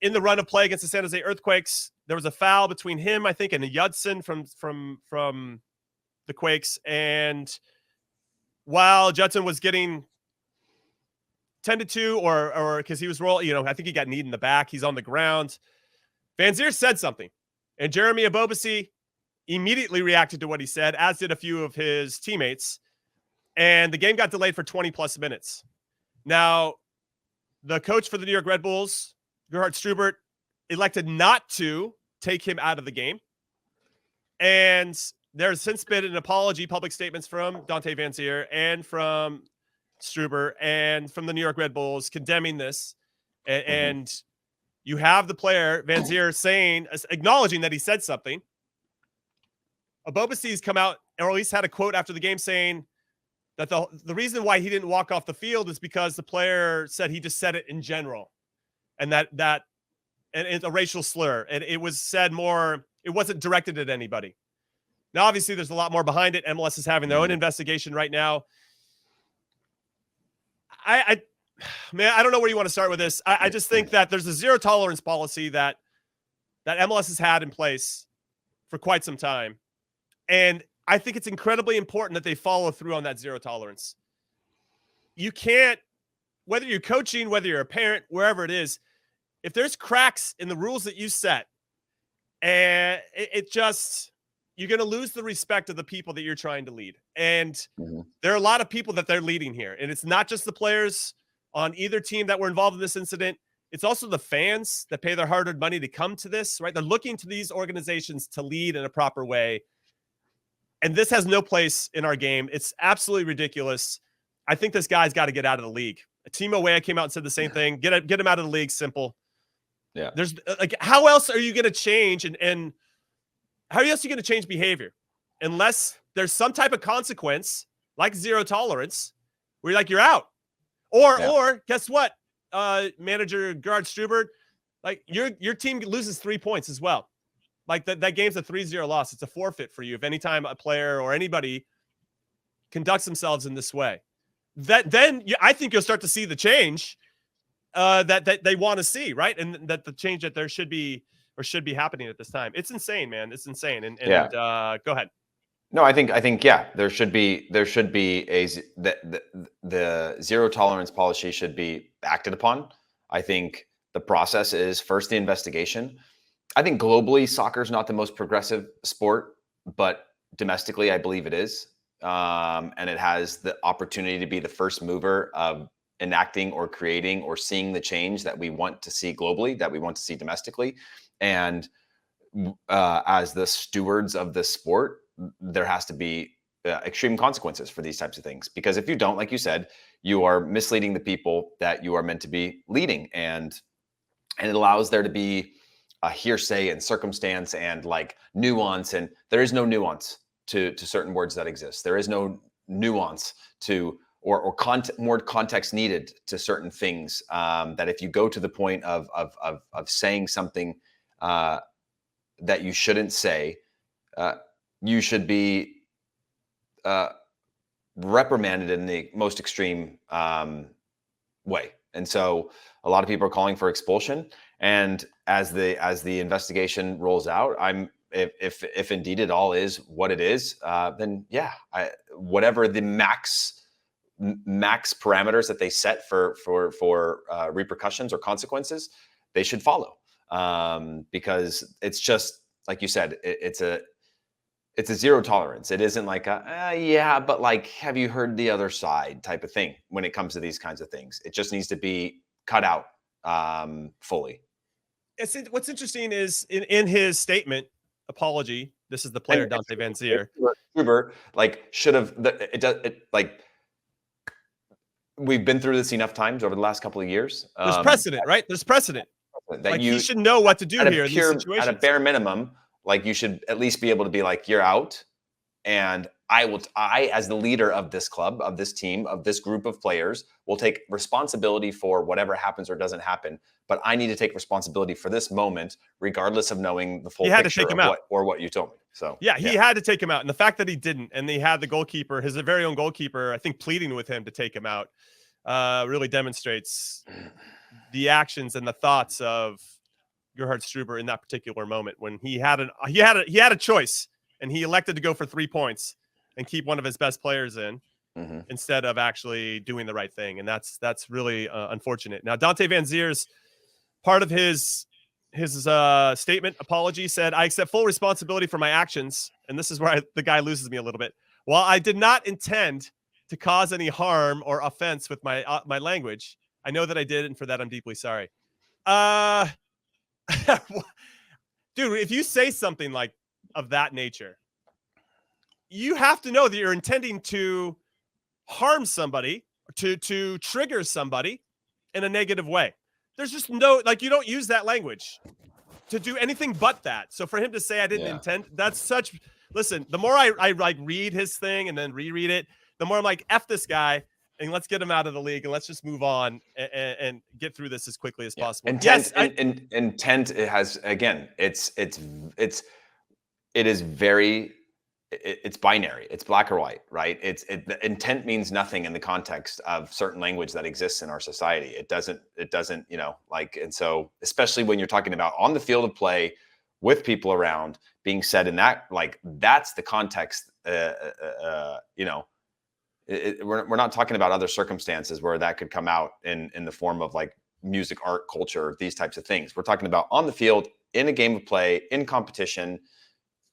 in the run of play against the San Jose Earthquakes, there was a foul between him, I think, and Judson from the Quakes. And while Judson was getting tended to, or because he was rolling, I think he got kneed in the back. He's on the ground. Vanzeir said something, and Jeremy Audacy immediately reacted to what he said, as did a few of his teammates. And the game got delayed for 20 plus minutes. Now, the coach for the New York Red Bulls, Gerhard Strubert, elected not to take him out of the game. And there's since been an apology, public statements from Dante Vanzeir and from Strubert and from the New York Red Bulls condemning this. And you have the player, Vanzeir, acknowledging that he said something. Audacy's come out, or at least had a quote after the game saying that the reason why he didn't walk off the field is because the player said he just said it in general. And and it's a racial slur. And it was said more, it wasn't directed at anybody. Now, obviously, there's a lot more behind it. MLS is having their own investigation right now. I don't know where you want to start with this. I just think that there's a zero tolerance policy that MLS has had in place for quite some time. And I think it's incredibly important that they follow through on that zero tolerance. You can't, whether you're coaching, whether you're a parent, wherever it is, if there's cracks in the rules that you set, and you're going to lose the respect of the people that you're trying to lead. And there are a lot of people that they're leading here. And it's not just the players on either team that were involved in this incident. It's also the fans that pay their hard-earned money to come to this, right? They're looking to these organizations to lead in a proper way. And this has no place in our game. It's absolutely ridiculous. I think this guy's got to get out of the league. Timo Weah came out and said the same thing. Get him out of the league. Simple. Yeah. There's how else are you going to change and how else are you going to change behavior unless there's some type of consequence like zero tolerance where you're out or guess what? Manager Gerhard Strubert, your team loses 3 points as well. That game's a 3-0 loss. It's a forfeit for you if anytime a player or anybody conducts themselves in this way. I think you'll start to see the change that they want to see, right? And that the change that there should be happening at this time. It's insane, man. It's insane. And go ahead. No, I think yeah, there should be the zero tolerance policy should be acted upon. I think the process is first the investigation. I think globally soccer is not the most progressive sport, but domestically I believe it is. And it has the opportunity to be the first mover of enacting or creating or seeing the change that we want to see globally, that we want to see domestically. And as the stewards of this sport, there has to be extreme consequences for these types of things. Because if you don't, like you said, you are misleading the people that you are meant to be leading. And it allows there to be a hearsay and circumstance and nuance. And there is no nuance to certain words that exist. There is no nuance to or more context needed to certain things, that if you go to the point of saying something that you shouldn't say, you should be reprimanded in the most extreme way. And so a lot of people are calling for expulsion. And as the investigation rolls out, if indeed it all is what it is, then yeah, whatever the max parameters that they set for repercussions or consequences, they should follow, because it's just like you said, it's a zero tolerance. It isn't but have you heard the other side type of thing when it comes to these kinds of things. It just needs to be cut out fully. What's interesting is in his statement apology, this is the player Dante Vanzeir. We've been through this enough times over the last couple of years. There's precedent, right? There's precedent. That he should know what to do here in these situations. At a bare minimum, you should at least be able to be you're out, and I, as the leader of this club, of this team, of this group of players, will take responsibility for whatever happens or doesn't happen. But I need to take responsibility for this moment, regardless of knowing the full picture of what you told me. So yeah, he had to take him out. And the fact that he didn't, and they had the goalkeeper, his very own goalkeeper, I think pleading with him to take him out, really demonstrates the actions and the thoughts of Gerhard Struber in that particular moment when he had a choice, and he elected to go for 3 points and keep one of his best players in instead of actually doing the right thing. And that's really unfortunate. Now, Dante Vanzeir's part of his statement apology said, "I accept full responsibility for my actions." And this is where the guy loses me a little bit. "While I did not intend to cause any harm or offense with my language, I know that I did, and for that I'm deeply sorry." Dude, if you say something like of that nature, you have to know that you're intending to harm somebody, to trigger somebody in a negative way. There's just no, like, you don't use that language to do anything but that. So for him to say I didn't intend, that's such, listen, the more I like read his thing and then reread it, the more I'm like, F this guy, and let's get him out of the league and let's just move on and get through this as quickly as possible. Intent, intent, it has, again, it is very, it's binary. It's black or white, right? The intent means nothing in the context of certain language that exists in our society. It doesn't, and so, especially when you're talking about on the field of play with people around being said in that, like, that's the context, we're not talking about other circumstances where that could come out in the form of like music, art, culture, these types of things. We're talking about on the field, in a game of play, in competition,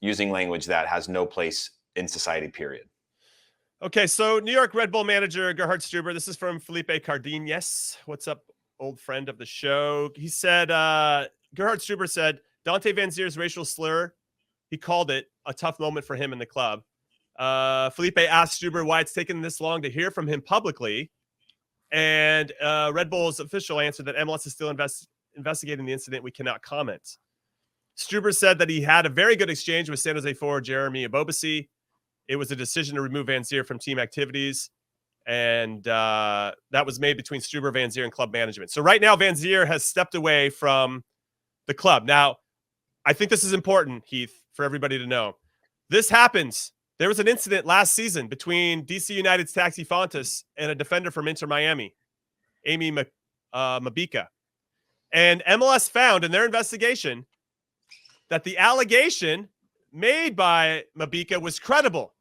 using language that has no place in society, period. Okay, so New York Red Bull manager Gerhard Struber, this is from Felipe Cardenas. What's up, old friend of the show? He said, Gerhard Struber said, Dante Vanzeir's racial slur, he called it a tough moment for him in the club. Felipe asked Struber why it's taken this long to hear from him publicly. And Red Bull's official answered that MLS is still investigating the incident. We cannot comment. Struber said that he had a very good exchange with San Jose forward Jeremy Audacy. It was a decision to remove Vanzeir from team activities. And that was made between Struber, Vanzeir, and club management. So right now, Vanzeir has stepped away from the club. Now, I think this is important, Heath, for everybody to know. This happens. There was an incident last season between DC United's Taxi Fontas and a defender from Inter Miami, Amy Mabika. And MLS found in their investigation that the allegation made by Mabika was credible.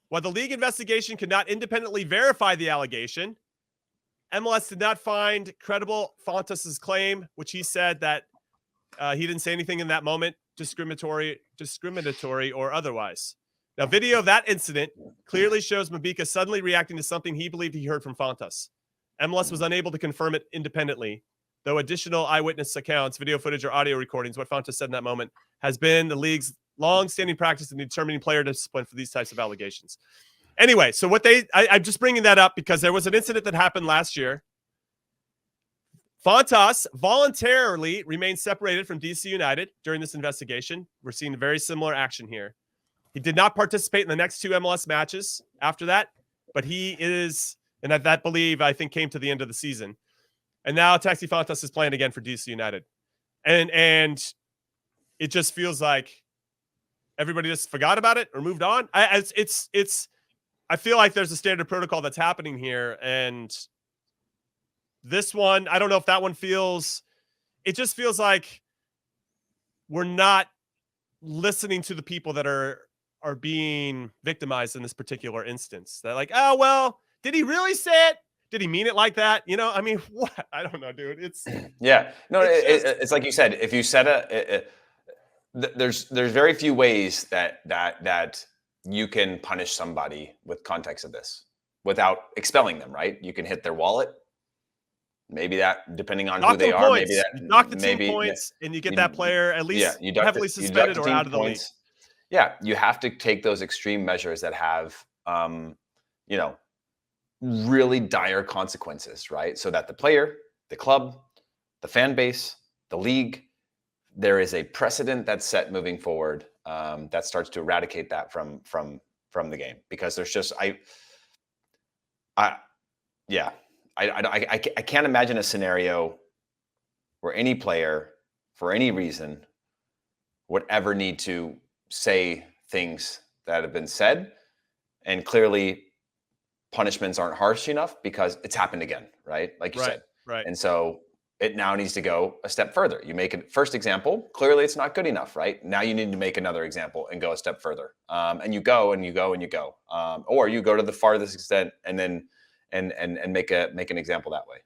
While the league investigation could not independently verify the allegation, MLS did not find credible Fontas' claim, which he said that he didn't say anything in that moment, discriminatory or otherwise. Now, video of that incident clearly shows Mabika suddenly reacting to something he believed he heard from Fontas. MLS was unable to confirm it independently, though additional eyewitness accounts, video footage, or audio recordings, what Fontas said in that moment, has been the league's long-standing practice in determining player discipline for these types of allegations. Anyway, so I'm just bringing that up because there was an incident that happened last year. Fontas voluntarily remained separated from DC United during this investigation. We're seeing very similar action here. He did not participate in the next 2 MLS matches after that, but he is, and that believe, I think, came to the end of the season. And now Taxi Fontas is playing again for DC United. And it just feels like everybody just forgot about it or moved on. I feel like there's a standard protocol that's happening here. And this one, I don't know if that one it just feels like we're not listening to the people that are being victimized in this particular instance. They're like, oh, well, did he really say it? Did he mean it like that? I mean, what? I don't know, dude. It's it's like you said. If you said there's very few ways that you can punish somebody with context of this without expelling them. Right? You can hit their wallet. Maybe that, depending on who they are, maybe that knock the team points, and you get that player at least heavily suspended or out of the league. Yeah, you have to take those extreme measures that have, really dire consequences, right? So that the player, the club, the fan base, the league, there is a precedent that's set moving forward that starts to eradicate that from the game, because there's just I can't imagine a scenario where any player, for any reason, would ever need to say things that have been said, and clearly punishments aren't harsh enough because it's happened again, right? Like you said. Right. And so it now needs to go a step further. You make a first example. Clearly, it's not good enough, right? Now you need to make another example and go a step further. And you go and you go and you go, or you go to the farthest extent and then and make an example that way.